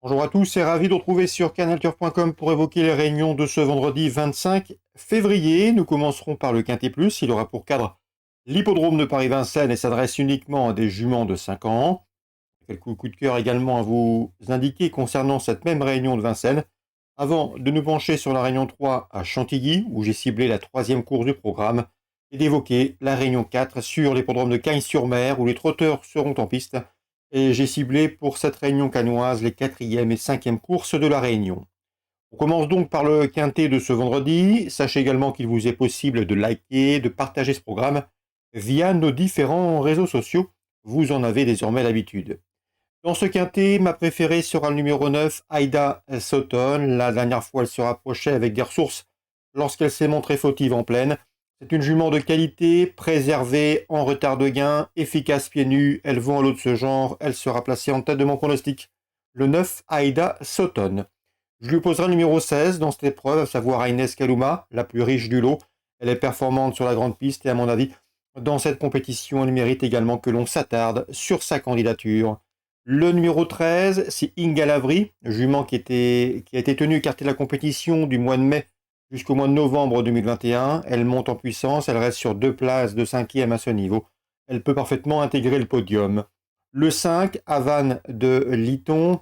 Bonjour à tous et ravi de vous retrouver sur canalturf.com pour évoquer les réunions de ce vendredi 25 février. Nous commencerons par le Quintet Plus. Il aura pour cadre l'hippodrome de Paris-Vincennes et s'adresse uniquement à des juments de 5 ans. Quelques coups de cœur également à vous indiquer concernant cette même réunion de Vincennes. Avant de nous pencher sur la réunion 3 à Chantilly, où j'ai ciblé la troisième course du programme, et d'évoquer la réunion 4 sur l'hippodrome de Cagnes-sur-Mer, où les trotteurs seront en piste. Et j'ai ciblé pour cette réunion cannoise les 4e et 5e courses de la réunion. On commence donc par le quintet de ce vendredi. Sachez également qu'il vous est possible de liker, de partager ce programme via nos différents réseaux sociaux. Vous en avez désormais l'habitude. Dans ce quintet, ma préférée sera le numéro 9, Aida Sutton. La dernière fois, elle se rapprochait avec des ressources lorsqu'elle s'est montrée fautive en pleine. C'est une jument de qualité, préservée, en retard de gain, efficace pieds nus. Elle vaut un lot de ce genre. Elle sera placée en tête de mon pronostic. Le 9, Aida Sutton. Je lui poserai le numéro 16 dans cette épreuve, à savoir Inès Kaluma, la plus riche du lot. Elle est performante sur la grande piste et à mon avis, dans cette compétition, elle mérite également que l'on s'attarde sur sa candidature. Le numéro 13, c'est Inga Lavry, jument qui a été tenue écartée de la compétition du mois de mai jusqu'au mois de novembre 2021. Elle monte en puissance, elle reste sur 2 places de 5e à ce niveau. Elle peut parfaitement intégrer le podium. Le 5, Havane de Liton,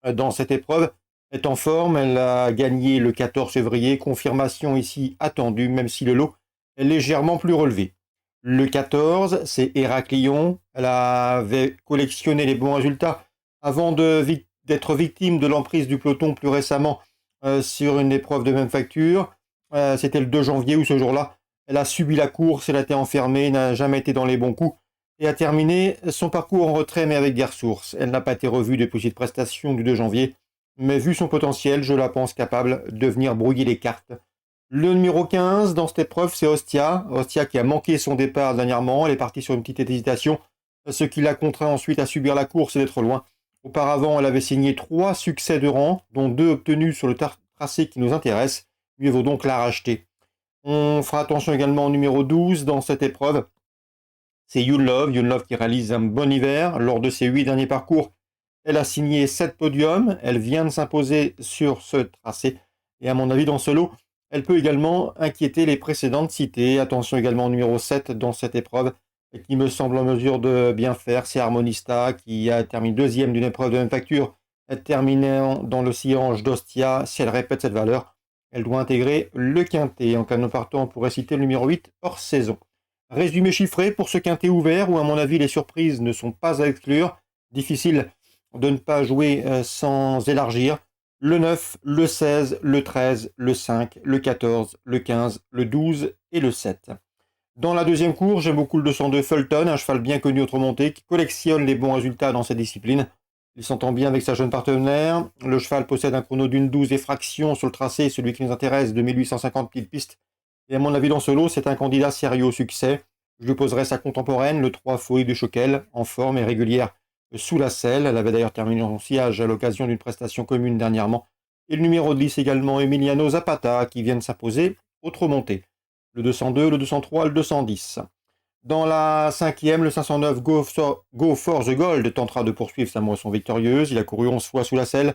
dans cette épreuve, est en forme. Elle a gagné le 14 février. Confirmation ici attendue, même si le lot est légèrement plus relevé. Le 14, c'est Héraclion. Elle avait collectionné les bons résultats avant d'être victime de l'emprise du peloton plus récemment sur une épreuve de même facture. C'était le 2 janvier où ce jour-là, elle a subi la course, elle a été enfermée, n'a jamais été dans les bons coups et a terminé son parcours en retrait mais avec des ressources. Elle n'a pas été revue depuis cette prestation du 2 janvier, mais vu son potentiel, je la pense capable de venir brouiller les cartes. Le numéro 15 dans cette épreuve, c'est Ostia. Ostia qui a manqué son départ dernièrement, elle est partie sur une petite hésitation, ce qui l'a contraint ensuite à subir la course et d'être loin. Auparavant, elle avait signé 3 succès de rang, dont 2 obtenus sur le tracé qui nous intéresse. Mieux vaut donc la racheter. On fera attention également au numéro 12 dans cette épreuve. C'est Youn Love qui réalise un bon hiver. Lors de ses 8 derniers parcours, elle a signé 7 podiums. Elle vient de s'imposer sur ce tracé. Et à mon avis, dans ce lot, elle peut également inquiéter les précédentes citées. Attention également au numéro 7 dans cette épreuve, qui me semble en mesure de bien faire. C'est Harmonista qui a terminé deuxième d'une épreuve de même facture, terminant dans le sillage d'Ostia. Si elle répète cette valeur, elle doit intégrer le quintet. En cas de partant, on pourrait citer le numéro 8 hors saison. Résumé chiffré pour ce quintet ouvert où à mon avis les surprises ne sont pas à exclure. Difficile de ne pas jouer sans élargir. Le 9, le 16, le 13, le 5, le 14, le 15, le 12 et le 7. Dans la deuxième course, j'aime beaucoup le 202 Fulton, un cheval bien connu autre montée qui collectionne les bons résultats dans cette discipline. Il s'entend bien avec sa jeune partenaire. Le cheval possède un chrono d'une 12 et fraction sur le tracé, celui qui nous intéresse, de 1850 pieds de piste. Et à mon avis, dans ce lot, c'est un candidat sérieux au succès. Je lui poserai sa contemporaine, le 3 Fouet de Choquel, en forme et régulière sous la selle. Elle avait d'ailleurs terminé son sillage à l'occasion d'une prestation commune dernièrement. Et le numéro 10 également, Emiliano Zapata, qui vient de s'imposer, autre montée. Le 202, le 203, le 210. Dans la 5e, le 509 Go for the Gold tentera de poursuivre sa moisson victorieuse. Il a couru 11 fois sous la selle.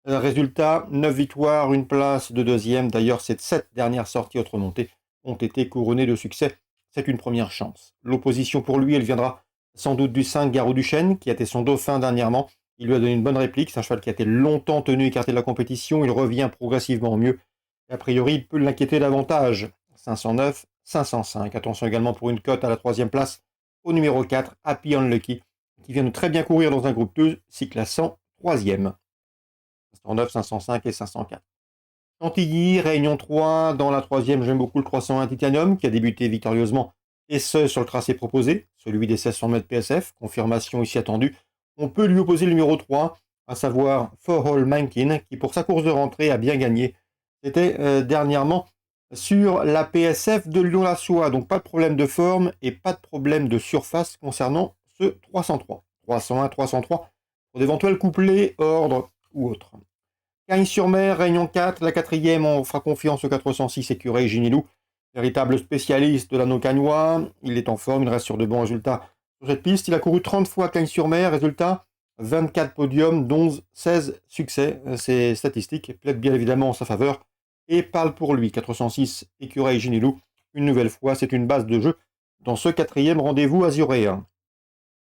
Résultat, 9 victoires, une place de deuxième. D'ailleurs, ces 7 dernières sorties autre montée ont été couronnées de succès. C'est une première chance. L'opposition pour lui, elle viendra sans doute du 5 Garou Duchesne, qui a été son dauphin dernièrement. Il lui a donné une bonne réplique. C'est un cheval qui a été longtemps tenu écarté de la compétition. Il revient progressivement au mieux. Et a priori, il peut l'inquiéter davantage. 509, 505. Attention également pour une cote à la 3e place au numéro 4, Happy Unlucky, qui vient de très bien courir dans un groupe 2, s'y classant 3e. 509, 505 et 504. Chantilly, Réunion 3, dans la 3e, j'aime beaucoup le 301 Titanium, qui a débuté victorieusement, et ce, sur le tracé proposé, celui des 1600 mètres PSF, confirmation ici attendue. On peut lui opposer le numéro 3, à savoir For All Mankin, qui pour sa course de rentrée a bien gagné. C'était dernièrement sur la PSF de Lyon-la-Soie, donc pas de problème de forme et pas de problème de surface concernant ce 303. 301, 303, pour d'éventuels couplets, ordre ou autres. Cagnes-sur-Mer, Réunion 4, la 4e, on fera confiance au 406 écureuil Ginilou, véritable spécialiste de l'anneau cagnois. Il est en forme, il reste sur de bons résultats sur cette piste. Il a couru 30 fois Cagnes-sur-Mer, résultat 24 podiums, dont 16 succès. Ces statistiques plaident bien évidemment en sa faveur et parlent pour lui. 406, Écureuil Ginilou. Une nouvelle fois, c'est une base de jeu dans ce 4e rendez-vous azuréen.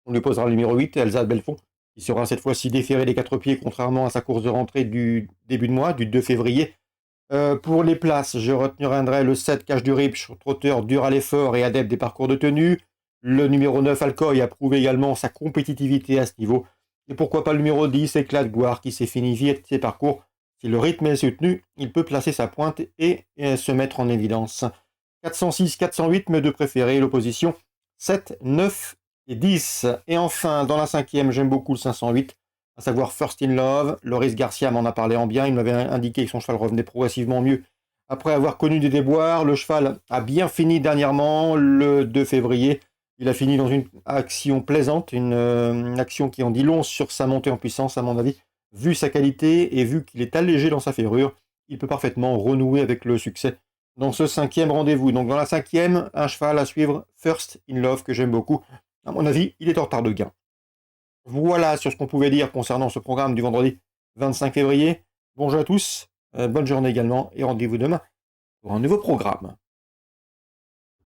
On lui posera le numéro 8, Elsa Belfond, qui sera cette fois-ci déféré des 4 pieds, contrairement à sa course de rentrée du début de mois, du 2 février. Pour les places, je retiendrai le 7, Cache du Ripch, trotteur dur à l'effort et adepte des parcours de tenue. Le numéro 9, Alcoy, a prouvé également sa compétitivité à ce niveau. Et pourquoi pas le numéro 10, Éclat de Gouard, qui s'est fini vite ses parcours. Si le rythme est soutenu, il peut placer sa pointe et se mettre en évidence. 406, 408, mes deux préférés, l'opposition 7, 9 et 10. Et enfin, dans la 5e, j'aime beaucoup le 508, à savoir First in Love. Loris Garcia m'en a parlé en bien, il m'avait indiqué que son cheval revenait progressivement mieux. Après avoir connu des déboires, le cheval a bien fini dernièrement, le 2 février. Il a fini dans une action plaisante, une action qui en dit long sur sa montée en puissance, à mon avis. Vu sa qualité et vu qu'il est allégé dans sa ferrure, il peut parfaitement renouer avec le succès dans ce 5e rendez-vous. Donc dans la 5e, un cheval à suivre, First in Love, que j'aime beaucoup. À mon avis, il est en retard de gain. Voilà sur ce qu'on pouvait dire concernant ce programme du vendredi 25 février. Bonjour à tous, bonne journée également, et rendez-vous demain pour un nouveau programme.